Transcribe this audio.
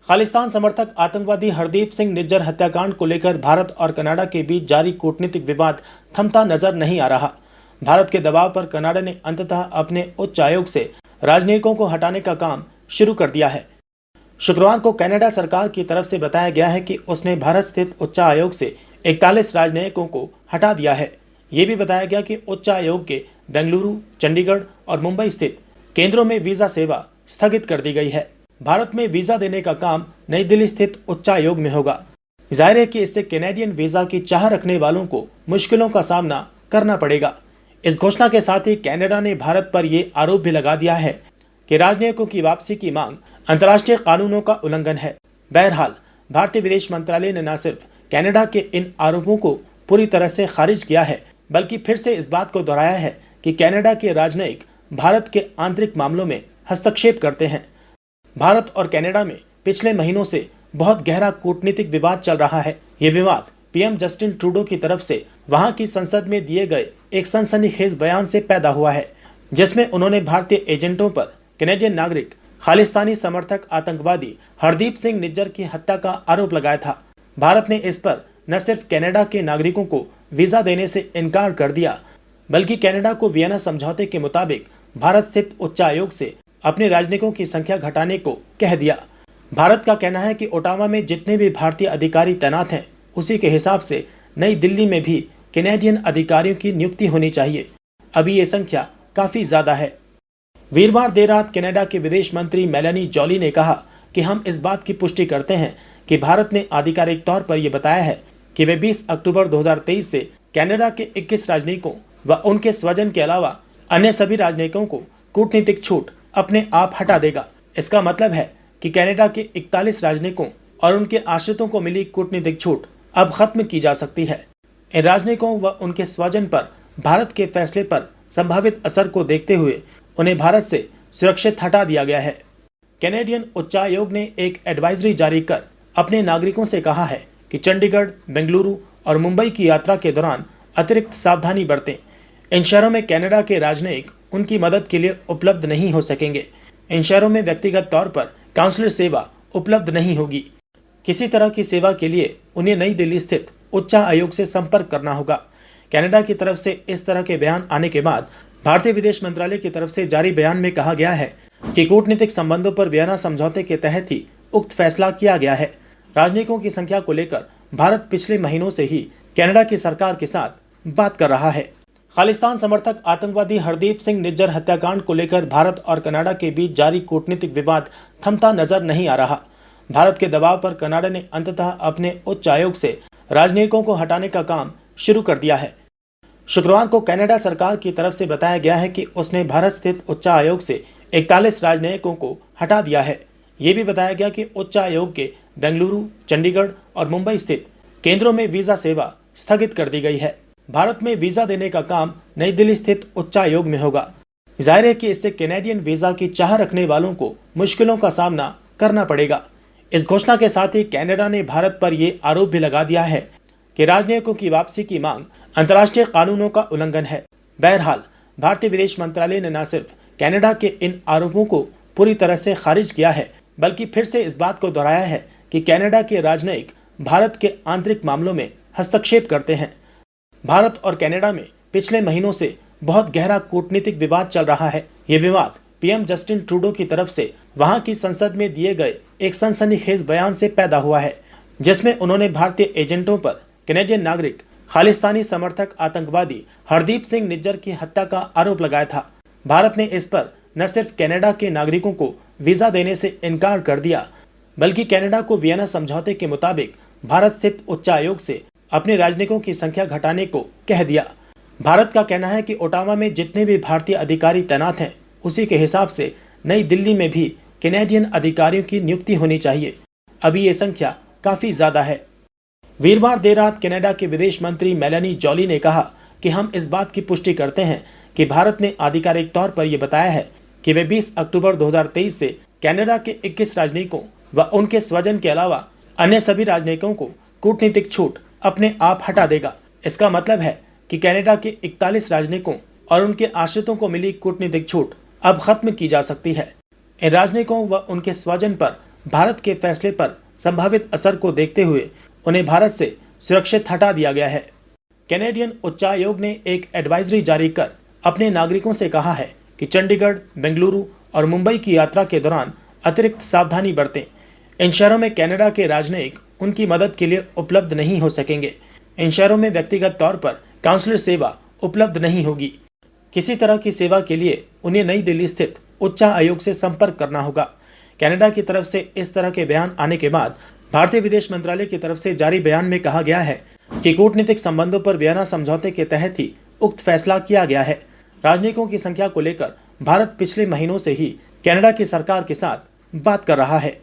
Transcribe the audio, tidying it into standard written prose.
खालिस्तान समर्थक आतंकवादी हरदीप सिंह निज्जर हत्याकांड को लेकर भारत और कनाडा के बीच जारी कूटनीतिक विवाद थमता नजर नहीं आ रहा। भारत के दबाव पर कनाडा ने अंततः अपने उच्च आयोग से राजनयिकों को हटाने का काम शुरू कर दिया है। शुक्रवार को कनाडा सरकार की तरफ से बताया गया है कि उसने भारत स्थित उच्च आयोग से 41 राजनयिकों को हटा दिया है। ये भी बताया गया कि उच्च आयोग के बेंगलुरु, चंडीगढ़ और मुंबई स्थित केंद्रों में वीजा सेवा स्थगित कर दी गई है। भारत में वीजा देने का काम नई दिल्ली स्थित उच्चायोग में होगा। जाहिर है कि इससे कैनेडियन वीजा की चाह रखने वालों को मुश्किलों का सामना करना पड़ेगा। इस घोषणा के साथ ही कनाडा ने भारत पर यह आरोप भी लगा दिया है कि राजनयिकों की वापसी की मांग अंतर्राष्ट्रीय कानूनों का उल्लंघन है। बहरहाल, भारतीय विदेश मंत्रालय ने न सिर्फ कनाडा के इन आरोपों को पूरी तरह से खारिज किया है, बल्कि फिर से इस बात को दोहराया है कि कनाडा के राजनयिक भारत के आंतरिक मामलों में हस्तक्षेप करते हैं। भारत और कनाडा में पिछले महीनों से बहुत गहरा कूटनीतिक विवाद चल रहा है। ये विवाद पीएम जस्टिन ट्रूडो की तरफ से वहां की संसद में दिए गए एक सनसनीखेज बयान से पैदा हुआ है, जिसमें उन्होंने भारतीय एजेंटों पर कैनेडियन नागरिक खालिस्तानी समर्थक आतंकवादी हरदीप सिंह निज्जर की हत्या का आरोप लगाया था। भारत ने इस पर न सिर्फ कनाडा के नागरिकों को वीजा देने से इनकार कर दिया, बल्कि कनाडा को वियना समझौते के मुताबिक भारत स्थित उच्चायोग से अपने राजनयिकों की संख्या घटाने को कह दिया। भारत का कहना है कि ओटावा में जितने भी भारतीय अधिकारी तैनात हैं, उसी के हिसाब से नई दिल्ली में भी कैनेडियन अधिकारियों की नियुक्ति होनी चाहिए। अभी ये संख्या काफी ज्यादा है। वीरवार देर रात कनाडा के विदेश मंत्री मेलानी जॉली ने कहा कि हम इस बात की पुष्टि करते हैं कि भारत ने आधिकारिक तौर पर यह बताया है कि वे 20 अक्टूबर 2023 से कनाडा के 21 राजनयिकों व उनके स्वजन के अलावा अन्य सभी राजनयिकों को कूटनीतिक छूट अपने आप हटा देगा। इसका मतलब है कि कनाडा के 41 राजनयिकों और उनके आश्रितों को मिली कूटनीतिक छूट अब खत्म की जा सकती है। इन राजनयिकों व उनके स्वजन पर भारत के फैसले पर संभावित असर को देखते हुए उन्हें भारत से सुरक्षित हटा दिया गया है। कैनेडियन उच्चायोग ने एक एडवाइजरी जारी कर अपने नागरिकों से कहा है कि चंडीगढ़, बेंगलुरु और मुंबई की यात्रा के दौरान अतिरिक्त सावधानी बरतें। इन शहरों में कनाडा के राजनयिक उनकी मदद के लिए उपलब्ध नहीं हो सकेंगे। इन शहरों में व्यक्तिगत तौर पर काउंसलर सेवा उपलब्ध नहीं होगी। किसी तरह की सेवा के लिए उन्हें नई दिल्ली स्थित उच्च आयोग से संपर्क करना होगा। कनाडा की तरफ से इस तरह के बयान आने के बाद भारतीय विदेश मंत्रालय की तरफ से जारी बयान में कहा गया है कि कूटनीतिक संबंधों पर वियना समझौते के तहत ही उक्त फैसला किया गया है। राजनयिकों की संख्या को लेकर भारत पिछले महीनों से ही कनाडा की सरकार के साथ बात कर रहा है। खालिस्तान समर्थक आतंकवादी हरदीप सिंह निज्जर हत्याकांड को लेकर भारत और कनाडा के बीच जारी कूटनीतिक विवाद थमता नजर नहीं आ रहा। भारत के दबाव पर कनाडा ने अंततः अपने उच्च आयोग से राजनयिकों को हटाने का काम शुरू कर दिया है। शुक्रवार को कनाडा सरकार की तरफ से बताया गया है कि उसने भारत स्थित उच्च आयोग से 41 राजनयिकों को हटा दिया है। ये भी बताया गया कि उच्च आयोग के बेंगलुरु, चंडीगढ़ और मुंबई स्थित केंद्रों में वीजा सेवा स्थगित कर दी गई है। भारत में वीजा देने का काम नई दिल्ली स्थित उच्चायोग में होगा। जाहिर है कि इससे कैनेडियन वीजा की चाह रखने वालों को मुश्किलों का सामना करना पड़ेगा। इस घोषणा के साथ ही कनाडा ने भारत पर यह आरोप भी लगा दिया है कि राजनयिकों की वापसी की मांग अंतर्राष्ट्रीय कानूनों का उल्लंघन है। बहरहाल, भारतीय विदेश मंत्रालय ने न सिर्फ कनाडा के इन आरोपों को पूरी तरह से खारिज किया है, बल्कि फिर से इस बात को दोहराया है कि कनाडा के राजनयिक भारत के आंतरिक मामलों में हस्तक्षेप करते हैं। भारत और कनाडा में पिछले महीनों से बहुत गहरा कूटनीतिक विवाद चल रहा है। ये विवाद पीएम जस्टिन ट्रूडो की तरफ से वहां की संसद में दिए गए एक सनसनीखेज बयान से पैदा हुआ है, जिसमें उन्होंने भारतीय एजेंटों पर कैनेडियन नागरिक खालिस्तानी समर्थक आतंकवादी हरदीप सिंह निज्जर की हत्या का आरोप लगाया था। भारत ने इस पर न सिर्फ कनाडा के नागरिकों को वीजा देने से इनकार कर दिया, बल्कि कनाडा को वियना समझौते के मुताबिक भारत स्थित उच्चायोग से अपने राजनयिकों की संख्या घटाने को कह दिया। भारत का कहना है कि ओटावा में जितने भी भारतीय अधिकारी तैनात हैं, उसी के हिसाब से नई दिल्ली में भी कैनेडियन अधिकारियों की नियुक्ति होनी चाहिए। अभी ये संख्या काफी ज्यादा है। वीरवार देर रात कनाडा के विदेश मंत्री मेलानी जॉली ने कहा कि हम इस बात की पुष्टि करते हैं कि भारत ने आधिकारिक तौर पर यह बताया है कि वे 20 अक्टूबर 2023 से कनाडा के 21 राजनयिकों व उनके स्वजन के अलावा अन्य सभी राजनयिकों को कूटनीतिक छूट अपने आप हटा देगा। इसका मतलब है कि कनाडा के 41 राजनयिकों और उनके आश्रितों को मिली कूटनीतिक छूट अब खत्म की जा सकती है। इन राजनयिकों व उनके स्वजन पर भारत के फैसले पर संभावित असर को देखते हुए उन्हें भारत से सुरक्षित हटा दिया गया है। कैनेडियन उच्चायोग ने एक एडवाइजरी जारी कर अपने नागरिकों से कहा है कि चंडीगढ़, बेंगलुरु और मुंबई की यात्रा के दौरान अतिरिक्त सावधानी बरतें। इन शहरों में कनाडा के राजनयिक उनकी मदद के लिए उपलब्ध नहीं हो सकेंगे। इन शहरों में व्यक्तिगत तौर पर काउंसलर सेवा उपलब्ध नहीं होगी। किसी तरह की सेवा के लिए उन्हें नई दिल्ली स्थित उच्चायोग से संपर्क करना होगा। कनाडा की तरफ से इस तरह के बयान आने के बाद भारतीय विदेश मंत्रालय की तरफ से जारी बयान में कहा गया है कि कूटनीतिक संबंधों पर वियना समझौते के तहत ही उक्त फैसला किया गया है। राजनयिकों की संख्या को लेकर भारत पिछले महीनों से ही कनाडा की सरकार के साथ बात कर रहा है।